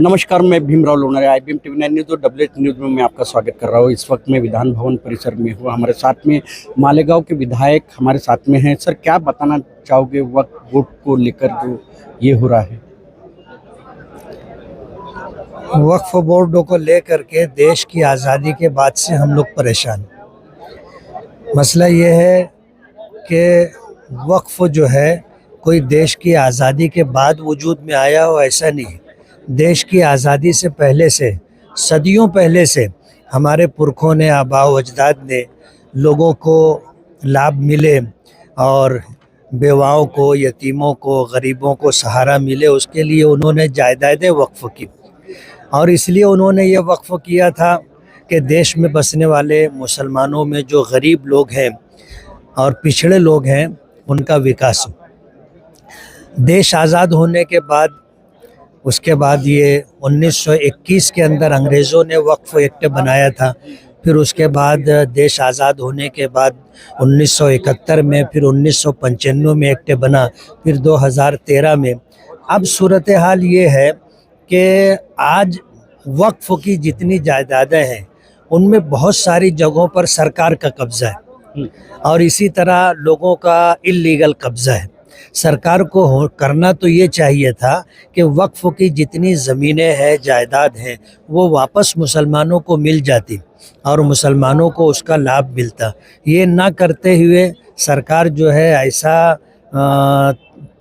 नमस्कार, मैं Bhimrao Lonare IBM TV 9 news और WH न्यूज़ में मैं आपका स्वागत कर रहा हूँ। इस वक्त मैं विधान भवन परिसर में हूँ। हमारे साथ में मालेगांव के विधायक हमारे साथ में हैं। सर, क्या बताना चाहोगे वक्त वोट को लेकर जो ये हो रहा है? वक्फ बोर्डों को लेकर के देश की आज़ादी के बाद से हम लोग परेशान। मसला ये है कि वक्फ जो है कोई देश की आज़ादी के बाद वजूद में आया हो, ऐसा नहीं। देश की आज़ादी से पहले से, सदियों पहले से हमारे पुरखों ने, आबाओ अजदाद ने लोगों को लाभ मिले और बेवाओं को, यतीमों को, गरीबों को सहारा मिले, उसके लिए उन्होंने जायदादें वक्फ की। और इसलिए उन्होंने ये वक्फ किया था कि देश में बसने वाले मुसलमानों में जो गरीब लोग हैं और पिछड़े लोग हैं, उनका विकास हो। देश आज़ाद होने के बाद, उसके बाद ये 1921 के अंदर अंग्रेज़ों ने वक्फ एक्ट बनाया था। फिर उसके बाद देश आज़ाद होने के बाद 1971 में, फिर 1995 में एक्ट बना, फिर 2013 में। अब सूरत हाल ये है कि आज वक्फ की जितनी जायदादें हैं उनमें बहुत सारी जगहों पर सरकार का कब्ज़ा है और इसी तरह लोगों का इल्लीगल कब्ज़ा है। सरकार को करना तो ये चाहिए था कि वक्फ की जितनी ज़मीनें हैं, जायदाद हैं, वो वापस मुसलमानों को मिल जाती और मुसलमानों को उसका लाभ मिलता। ये ना करते हुए सरकार जो है ऐसा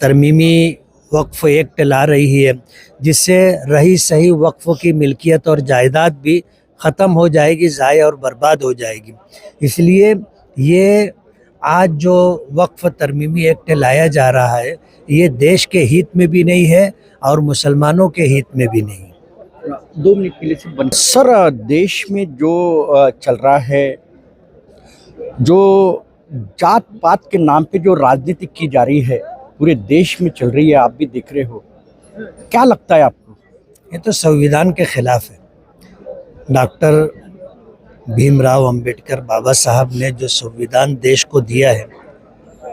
तरमीमी वक्फ एक्ट ला रही है जिससे रही सही वक्फ की मिल्कियत और जायदाद भी ख़त्म हो जाएगी, ज़ाया और बर्बाद हो जाएगी। इसलिए ये आज जो वक्फ तरमीमी एक्ट लाया जा रहा है, ये देश के हित में भी नहीं है और मुसलमानों के हित में भी नहीं। 2 मिनट के लिए सर, देश में जो चल रहा है, जो जात पात के नाम पे जो राजनीति की जा रही है, पूरे देश में चल रही है, आप भी देख रहे हो, क्या लगता है आपको? ये तो संविधान के खिलाफ है। डॉक्टर भीमराव अंबेडकर बाबा साहब ने जो संविधान देश को दिया है,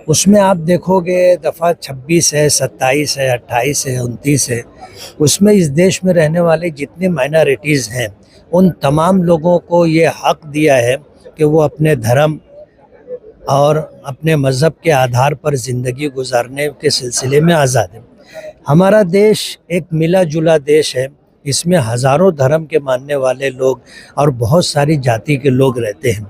उसमें आप देखोगे दफ़ा 26 है, 27 है, 28 है, 29 है। उसमें इस देश में रहने वाले जितने माइनॉरिटीज़ हैं, उन तमाम लोगों को ये हक़ दिया है कि वो अपने धर्म और अपने मज़हब के आधार पर ज़िंदगी गुजारने के सिलसिले में आज़ाद है। हमारा देश एक मिला जुला देश है। इसमें हज़ारों धर्म के मानने वाले लोग और बहुत सारी जाति के लोग रहते हैं।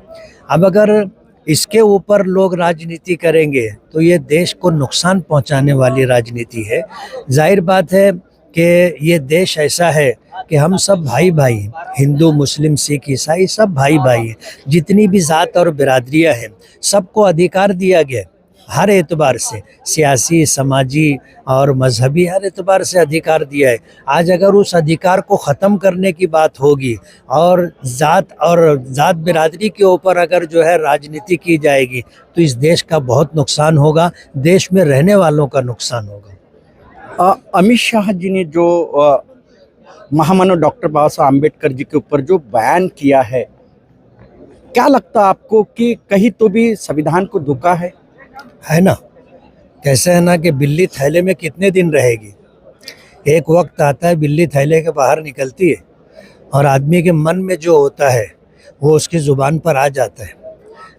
अब अगर इसके ऊपर लोग राजनीति करेंगे तो ये देश को नुकसान पहुंचाने वाली राजनीति है। जाहिर बात है कि ये देश ऐसा है कि हम सब भाई भाई हैं, हिंदू, मुस्लिम, सिख, ईसाई सब भाई भाई हैं। जितनी भी ज़ात और बिरादरियाँ हैं, सबको अधिकार दिया गया हर एतबार से, सियासी, समाजी और मजहबी हर एतबार से अधिकार दिया है। आज अगर उस अधिकार को ख़त्म करने की बात होगी और ज़ात बिरादरी के ऊपर अगर जो है राजनीति की जाएगी तो इस देश का बहुत नुकसान होगा, देश में रहने वालों का नुकसान होगा। अमित शाह जी ने जो महामानव डॉक्टर बाबा साहब अम्बेडकर जी के ऊपर जो बयान किया है, क्या लगता है आपको कि कहीं तो भी संविधान को धोखा है ना? कैसे है ना कि बिल्ली थैले में कितने दिन रहेगी। एक वक्त आता है बिल्ली थैले के बाहर निकलती है और आदमी के मन में जो होता है वो उसकी ज़ुबान पर आ जाता है।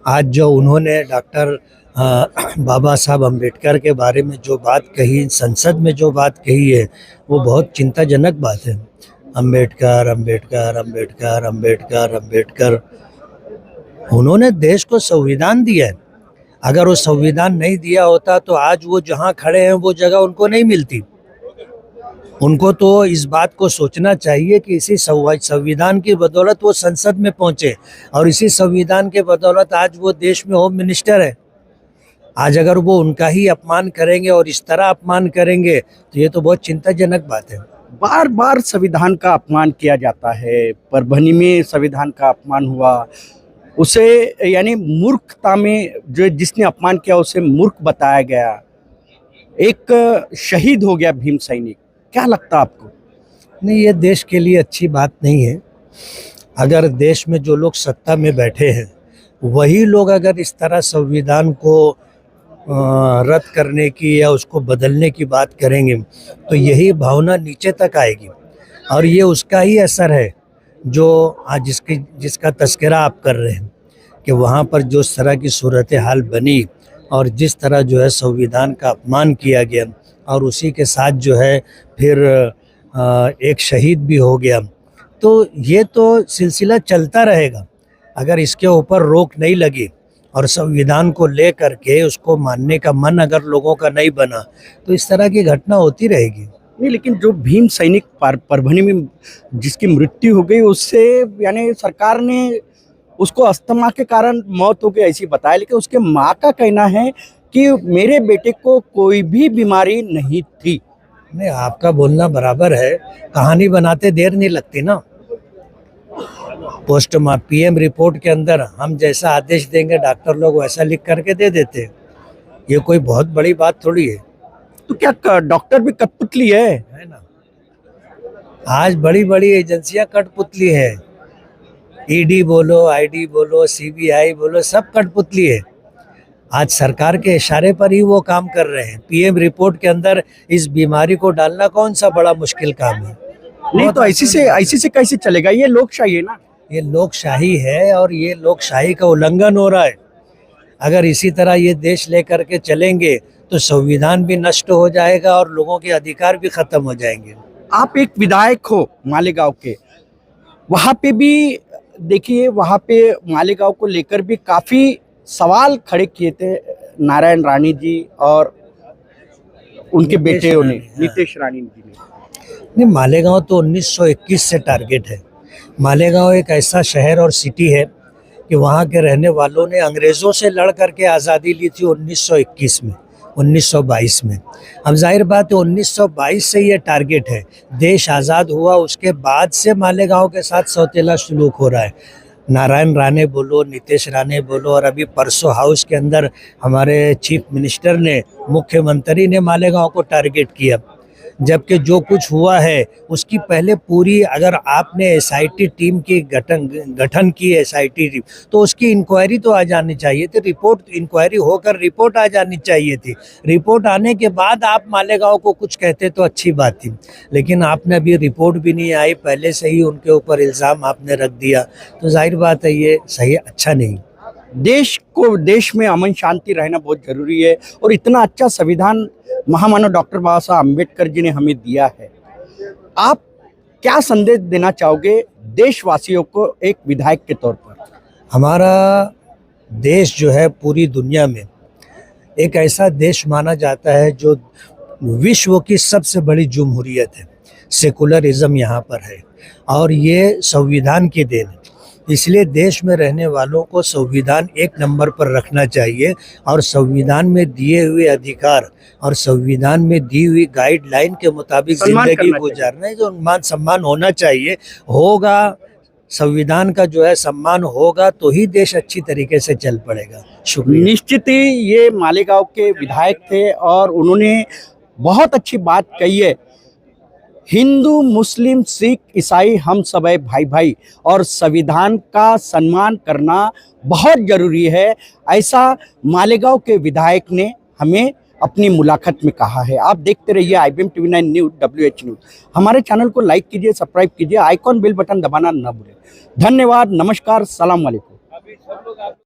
आज जो उन्होंने डॉक्टर बाबा साहब अम्बेडकर के बारे में जो बात कही, संसद में जो बात कही है, वो बहुत चिंताजनक बात है। अम्बेडकर अम्बेडकर अम्बेडकर अम्बेडकर अम्बेडकर, उन्होंने देश को संविधान दिया है। अगर वो संविधान नहीं दिया होता तो आज वो जहाँ खड़े हैं वो जगह उनको नहीं मिलती। उनको तो इस बात को सोचना चाहिए कि इसी संविधान की बदौलत वो संसद में पहुँचे और इसी संविधान के बदौलत आज वो देश में होम मिनिस्टर है। आज अगर वो उनका ही अपमान करेंगे और इस तरह अपमान करेंगे तो ये तो बहुत चिंताजनक बात है। बार बार संविधान का अपमान किया जाता है। परभनी में संविधान का अपमान हुआ, उसे यानी मूर्खता में जो जिसने अपमान किया उसे मूर्ख बताया गया। एक शहीद हो गया भीम सैनिक। क्या लगता आपको? नहीं, ये देश के लिए अच्छी बात नहीं है। अगर देश में जो लोग सत्ता में बैठे हैं वही लोग अगर इस तरह संविधान को रद्द करने की या उसको बदलने की बात करेंगे तो यही भावना नीचे तक आएगी और ये उसका ही असर है जो आज जिसका तस्करा आप कर रहे हैं कि वहाँ पर जो इस तरह की सूरत हाल बनी और जिस तरह जो है संविधान का अपमान किया गया और उसी के साथ जो है फिर एक शहीद भी हो गया। तो ये तो सिलसिला चलता रहेगा अगर इसके ऊपर रोक नहीं लगी और संविधान को ले करके उसको मानने का मन अगर लोगों का नहीं बना तो इस तरह की घटना होती रहेगी। नहीं, लेकिन जो भीम सैनिक परभनी में जिसकी मृत्यु हो गई उससे यानी सरकार ने उसको अस्थमा के कारण मौत हो गई ऐसी बताया, लेकिन उसके माँ का कहना है कि मेरे बेटे को कोई भी बीमारी नहीं थी। नहीं, आपका बोलना बराबर है, कहानी बनाते देर नहीं लगती ना। पोस्टमार्टम पीएम रिपोर्ट के अंदर हम जैसा आदेश देंगे डॉक्टर लोग वैसा लिख करके दे देते हैं। ये कोई बहुत बड़ी बात थोड़ी है। तो क्या डॉक्टर भी कठपुतली है ना? आज बड़ी बड़ी एजेंसियां कठपुतली है, ईडी बोलो, आईडी बोलो, सीबीआई बोलो, सब कठपुतली है। आज सरकार के इशारे पर ही वो काम कर रहे हैं। पीएम रिपोर्ट के अंदर इस बीमारी को डालना कौन सा बड़ा मुश्किल काम है? नहीं तो ऐसे से कैसे चलेगा? ये लोकशाही है ना। ये लोकशाही है और ये लोकशाही का उल्लंघन हो रहा है। अगर इसी तरह ये देश लेकर के चलेंगे तो संविधान भी नष्ट हो जाएगा और लोगों के अधिकार भी खत्म हो जाएंगे। आप एक विधायक हो मालेगांव के, वहाँ पे भी देखिए, वहाँ पे मालेगांव को लेकर भी काफ़ी सवाल खड़े किए थे नारायण राणे जी और उनके बेटे ने नीतीश राणे जी ने। नहीं, मालेगांव तो 1921 से टारगेट है। मालेगांव एक ऐसा शहर और सिटी है कि वहाँ के रहने वालों ने अंग्रेज़ों से लड़ करके आज़ादी ली थी 1921 में, 1922 में। अब जाहिर बात है 1922 से ये टारगेट है। देश आज़ाद हुआ उसके बाद से मालेगांव के साथ सौतेला सलूक हो रहा है। नारायण राणे बोलो, नीतीश राणे बोलो, और अभी परसों हाउस के अंदर हमारे चीफ मिनिस्टर ने, मुख्यमंत्री ने मालेगांव को टारगेट किया। जबकि जो कुछ हुआ है उसकी पहले पूरी, अगर आपने एसआईटी टीम की गठन की एसआईटी टीम, तो उसकी इंक्वायरी तो आ जानी चाहिए थी। रिपोर्ट इंक्वायरी होकर रिपोर्ट आ जानी चाहिए थी। रिपोर्ट आने के बाद आप मालेगांव को कुछ कहते तो अच्छी बात थी, लेकिन आपने अभी रिपोर्ट भी नहीं आई, पहले से ही उनके ऊपर इल्ज़ाम आपने रख दिया, तो जाहिर बात है ये सही अच्छा नहीं। देश में अमन शांति रहना बहुत जरूरी है और इतना अच्छा संविधान महामानव डॉक्टर बाबा साहब अम्बेडकर जी ने हमें दिया है। आप क्या संदेश देना चाहोगे देशवासियों को एक विधायक के तौर पर? हमारा देश जो है पूरी दुनिया में एक ऐसा देश माना जाता है जो विश्व की सबसे बड़ी जमहूरियत है। सेकुलरिज्म यहाँ पर है और ये संविधान की देन है। इसलिए देश में रहने वालों को संविधान एक नंबर पर रखना चाहिए और संविधान में दिए हुए अधिकार और संविधान में दी हुई गाइडलाइन के मुताबिक जिंदगी गुजारना है, जो मान सम्मान होना चाहिए। होगा, संविधान का जो है सम्मान होगा तो ही देश अच्छी तरीके से चल पड़ेगा। शुक्रिया। निश्चित ही ये मालेगांव के विधायक थे और उन्होंने बहुत अच्छी बात कही है। हिंदू, मुस्लिम, सिख, ईसाई हम सब है भाई भाई और संविधान का सम्मान करना बहुत जरूरी है, ऐसा मालेगांव के विधायक ने हमें अपनी मुलाकात में कहा है। आप देखते रहिए IBM TV 9 news, WH news. हमारे चैनल को लाइक कीजिए, सब्सक्राइब कीजिए, आइकॉन बेल बटन दबाना न भूलें। धन्यवाद, नमस्कार, सलाम वालेकुम।